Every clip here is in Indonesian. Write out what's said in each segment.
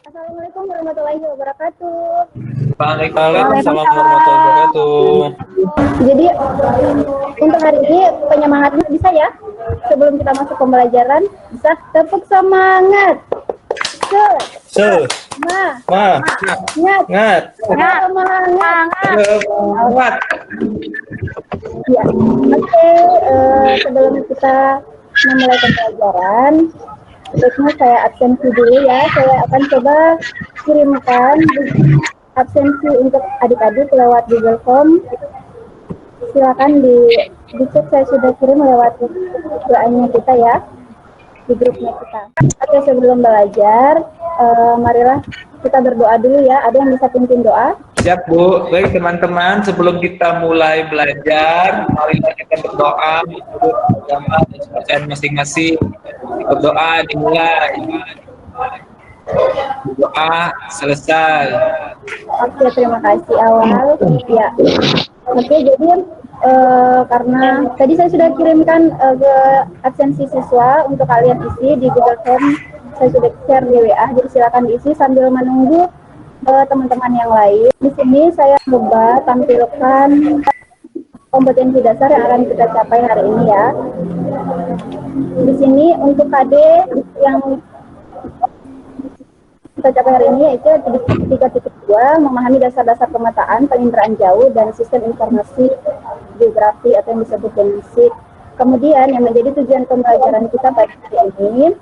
Assalamualaikum warahmatullahi wabarakatuh. Waalaikumsalam warahmatullahi wabarakatuh. Jadi untuk hari ini penyemangatnya bisa ya? Sebelum kita masuk pembelajaran, bisa tepuk semangat. Ngat. Semangat. Ya. Oke, sebelum kita memulai pembelajaran, berikutnya saya absensi dulu ya. Saya akan coba kirimkan absensi untuk adik-adik lewat Google Form. Silakan dicek, saya sudah kirim lewat WA-nya kita ya, di grupnya kita. Oke, sebelum belajar, marilah kita berdoa dulu ya. Ada yang bisa pimpin doa? Siap Bu. Baik teman-teman, sebelum kita mulai belajar, marilah kita berdoa menurut agama dan kepercayaan masing-masing. Berdoa dimulai. Doa selesai. Oke, terima kasih awal. Ya. Oke, jadi karena tadi saya sudah kirimkan ke absensi siswa untuk kalian isi di Google Form. Saya sudah share di WA, jadi silakan diisi sambil menunggu teman-teman yang lain. Di sini saya coba tampilkan kompetensi dasar yang akan kita capai hari ini ya. Di sini untuk KD yang kita capai hari ini yaitu 3.2, memahami dasar-dasar pemetaan, penginderaan jauh, dan sistem informasi geografi atau yang disebut GIS. Kemudian yang menjadi tujuan pembelajaran kita pada hari ini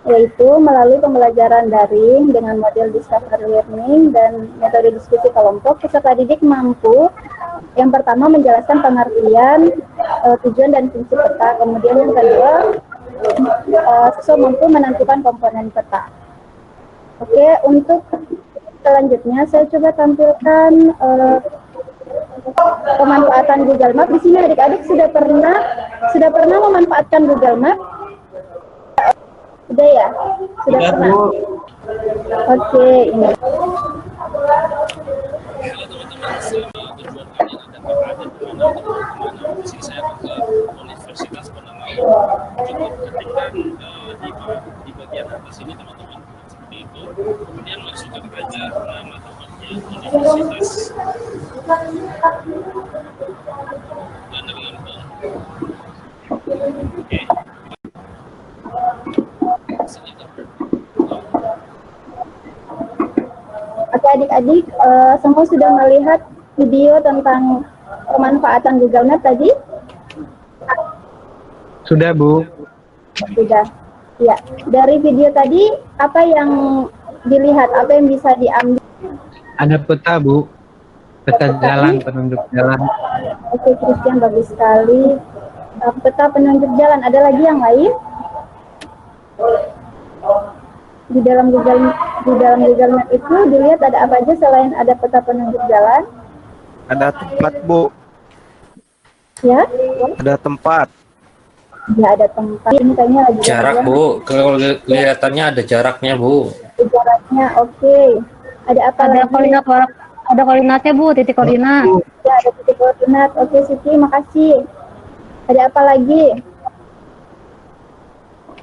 yaitu melalui pembelajaran daring dengan model discovery learning dan metode diskusi kelompok, peserta didik mampu yang pertama menjelaskan pengertian, tujuan dan fungsi peta. Kemudian yang kedua, siswa mampu menentukan komponen peta. Oke, untuk selanjutnya saya coba tampilkan pemanfaatan Google Map. Di sini adik-adik sudah pernah memanfaatkan Google Map? Sudah ya? Sudah pernah? Oke, ini. Universitas Peneliti cukup ketika di bagian atas ini teman-teman seperti itu, kemudian langsung ke belajar nama tempatnya universitas dan Erlangga. Oke. Oke adik-adik, semua sudah melihat video tentang pemanfaatan Google Map tadi? Sudah Bu. Sudah. Ya, dari video tadi apa yang dilihat, apa yang bisa diambil? Ada peta Bu, peta jalan, penunjuk jalan. Oke Christian, bagus sekali. Peta penunjuk jalan, ada lagi yang lain? Di dalam Google Map itu dilihat ada apa aja selain ada peta penunjuk jalan? Ada tempat Bu. Ya? Ada tempat. Ya ada tempat. Ini kayaknya lagi Jarak Bu, kalau kelihatannya ada jaraknya Bu. Jaraknya, oke. Ada apa lagi? Ada koordinatnya Bu, titik koordinat. Ya ada titik koordinat. Oke Siti, makasih. Ada apa lagi?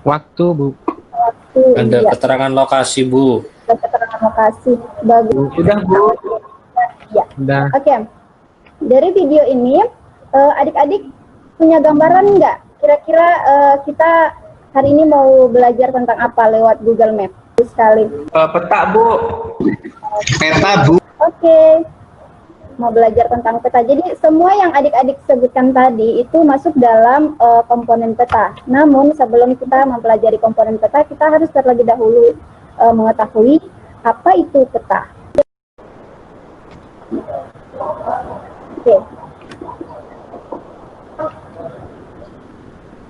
Waktu Bu. Waktu. Ada Ya. keterangan lokasi Bu. Ada keterangan lokasi. Bagus. Sudah Bu. Ya. Sudah. Oke. Dari video ini, adik-adik punya gambaran nggak? Kira-kira kita hari ini mau belajar tentang apa lewat Google Map? Sekali. Peta Bu. Peta Bu. Oke. Mau belajar tentang peta. Jadi semua yang adik-adik sebutkan tadi itu masuk dalam komponen peta. Namun sebelum kita mempelajari komponen peta, kita harus terlebih dahulu mengetahui apa itu peta. Oke.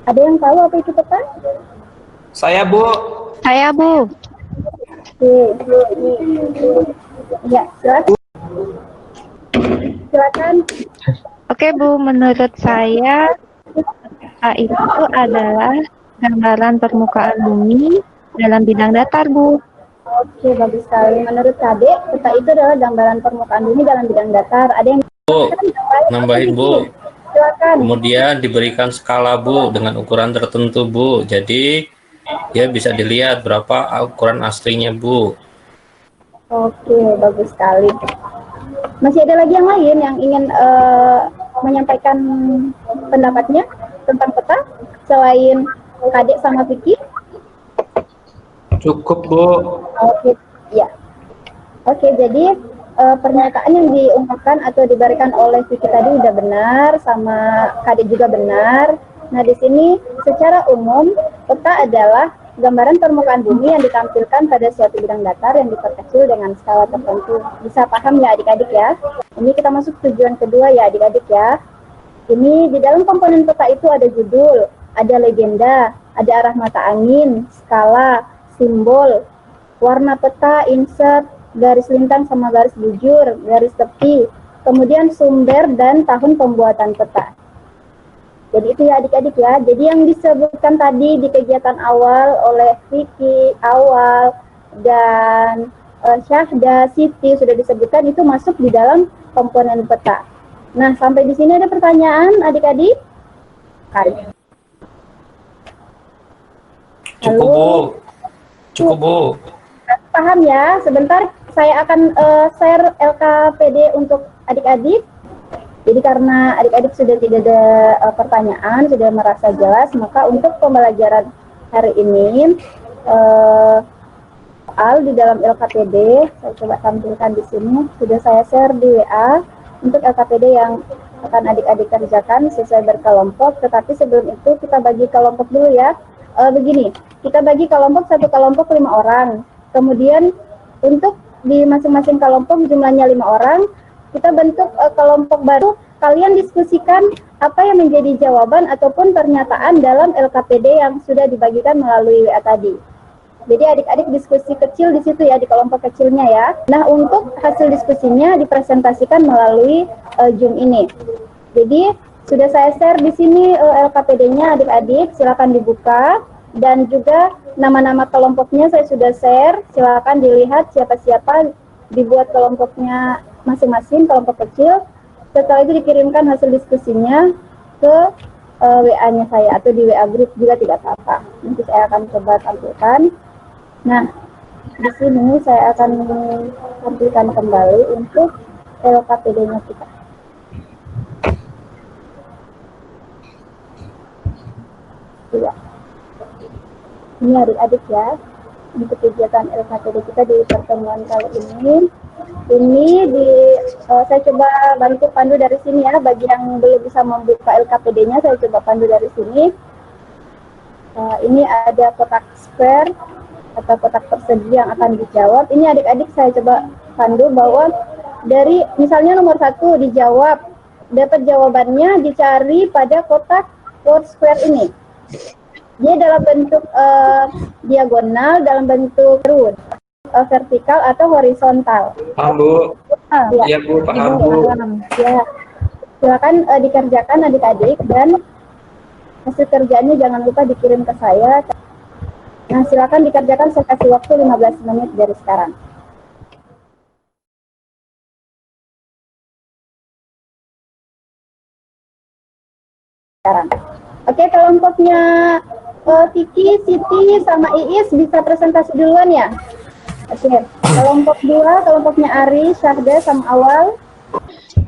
Ada yang tahu apa itu peta? Saya Bu. Saya, Bu. Oke. Ya, silakan. Oke, Bu. Menurut saya, peta itu adalah gambaran permukaan bumi dalam bidang datar, Bu. Oke, bagus sekali. Menurut Kadek, peta itu adalah gambaran permukaan bumi dalam bidang datar. Ada yang Bu, nambahin Bu. silakan. Kemudian diberikan skala Bu dengan ukuran tertentu Bu. Jadi ya bisa dilihat berapa ukuran aslinya Bu. Oke, bagus sekali. Masih ada lagi yang lain yang ingin menyampaikan pendapatnya tentang peta selain Kadek sama Vicky? Cukup Bu. Oke, ya. Oke, jadi pernyataan yang diungkapkan atau diberikan oleh Vicky tadi udah benar, sama Kadek juga benar. Nah, di sini secara umum peta adalah gambaran permukaan bumi yang ditampilkan pada suatu bidang datar yang diperkecil dengan skala tertentu. Bisa paham ya adik-adik ya? Ini kita masuk tujuan kedua ya adik-adik ya. Ini di dalam komponen peta itu ada judul, ada legenda, ada arah mata angin, skala, simbol, warna peta, insert, garis lintang sama garis bujur, garis tepi, kemudian sumber dan tahun pembuatan peta. Jadi itu ya adik-adik ya. Jadi yang disebutkan tadi di kegiatan awal oleh Vicky, Awal, dan Syahda, Siti sudah disebutkan itu masuk di dalam komponen peta. Nah, sampai di sini ada pertanyaan adik-adik? Hai. Cukup Bu. Cukup Bu. Paham ya? Sebentar saya akan share LKPD untuk adik-adik. Jadi karena adik-adik sudah tidak ada pertanyaan, sudah merasa jelas, maka untuk pembelajaran hari ini soal di dalam LKPD, saya coba tampilkan di sini, sudah saya share di WA untuk LKPD yang akan adik-adik kerjakan sesuai berkelompok, tetapi sebelum itu kita bagi kelompok dulu ya. Begini, kita bagi kelompok, satu kelompok 5 orang, kemudian untuk di masing-masing kelompok jumlahnya 5 orang, kita bentuk kelompok baru, kalian diskusikan apa yang menjadi jawaban ataupun pernyataan dalam LKPD yang sudah dibagikan melalui WA tadi. Jadi adik-adik diskusi kecil di situ ya, di kelompok kecilnya ya. Nah, untuk hasil diskusinya dipresentasikan melalui Zoom ini. Jadi sudah saya share di sini LKPD-nya adik-adik, silakan dibuka, dan juga nama-nama kelompoknya saya sudah share, silakan dilihat siapa-siapa, dibuat kelompoknya masing-masing, kelompok kecil. Setelah itu dikirimkan hasil diskusinya ke WA-nya saya atau di WA group juga tidak apa-apa. Nanti saya akan coba tampilkan. Nah, di sini saya akan tampilkan kembali untuk LKPD-nya kita. Ya. Ini adik-adik ya, untuk kegiatan LKPD kita di pertemuan kali ini. Saya coba bantu pandu dari sini ya, bagi yang belum bisa membuka LKPD-nya, saya coba pandu dari sini. Ini ada kotak square atau kotak persegi yang akan dijawab. Ini adik-adik saya coba pandu bahwa dari misalnya nomor 1 dijawab, dapat jawabannya dicari pada kotak word square ini. Dia dalam bentuk diagonal, dalam bentuk root, vertikal atau horizontal. Paham Bu? Iya Bu, paham Bu. Ya, silakan dikerjakan adik-adik dan hasil kerjaannya jangan lupa dikirim ke saya. Nah, silakan dikerjakan, saya kasih waktu 15 menit dari sekarang. Oke, kelompoknya Vicky, Siti, sama Iis bisa presentasi duluan ya? Oke, kelompok 2, kelompoknya Ari, Syahda, sama Awal.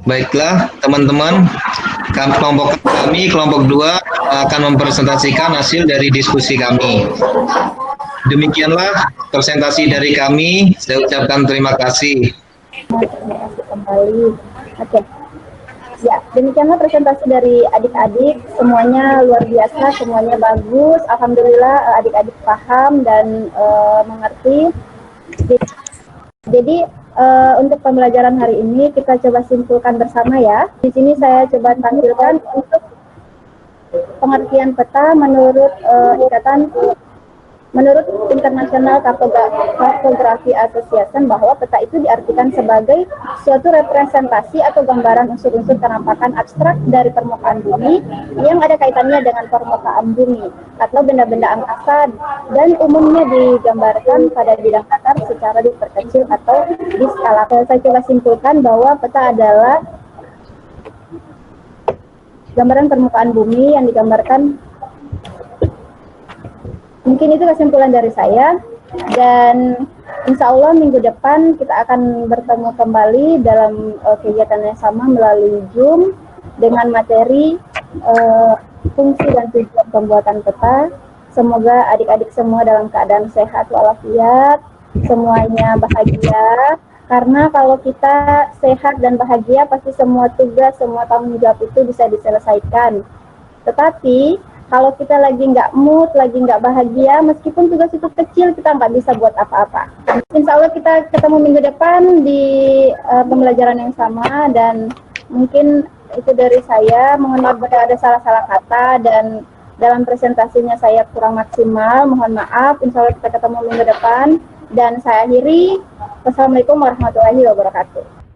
Baiklah teman-teman, kelompok 2 akan mempresentasikan hasil dari diskusi kami. Demikianlah presentasi dari kami, saya ucapkan terima kasih. Terima kasih kembali. Oke. Ya, demikianlah presentasi dari adik-adik, semuanya luar biasa, semuanya bagus, alhamdulillah adik-adik paham dan mengerti. Jadi untuk pembelajaran hari ini kita coba simpulkan bersama ya. Di sini saya coba tampilkan untuk pengertian peta menurut Ikatan Menurut International Cartography Association bahwa peta itu diartikan sebagai suatu representasi atau gambaran unsur-unsur penampakan abstrak dari permukaan bumi yang ada kaitannya dengan permukaan bumi atau benda-benda angkasa dan umumnya digambarkan pada bidang datar secara diperkecil atau diskalakan. Saya coba simpulkan bahwa peta adalah gambaran permukaan bumi yang digambarkan. Mungkin itu kesimpulan dari saya, dan insya Allah minggu depan kita akan bertemu kembali dalam kegiatan yang sama melalui Zoom dengan materi fungsi dan tujuan pembuatan peta. Semoga adik-adik semua dalam keadaan sehat walafiat, semuanya bahagia, karena kalau kita sehat dan bahagia pasti semua tugas, semua tanggung jawab itu bisa diselesaikan. Tetapi kalau kita lagi nggak mood, lagi nggak bahagia, meskipun tugas itu kecil, kita nggak bisa buat apa-apa. Insya Allah kita ketemu minggu depan di pembelajaran yang sama, dan mungkin itu dari saya. Mohon maaf jika ada salah-salah kata, dan dalam presentasinya saya kurang maksimal, mohon maaf. Insya Allah kita ketemu minggu depan, dan saya akhiri. Wassalamualaikum warahmatullahi wabarakatuh.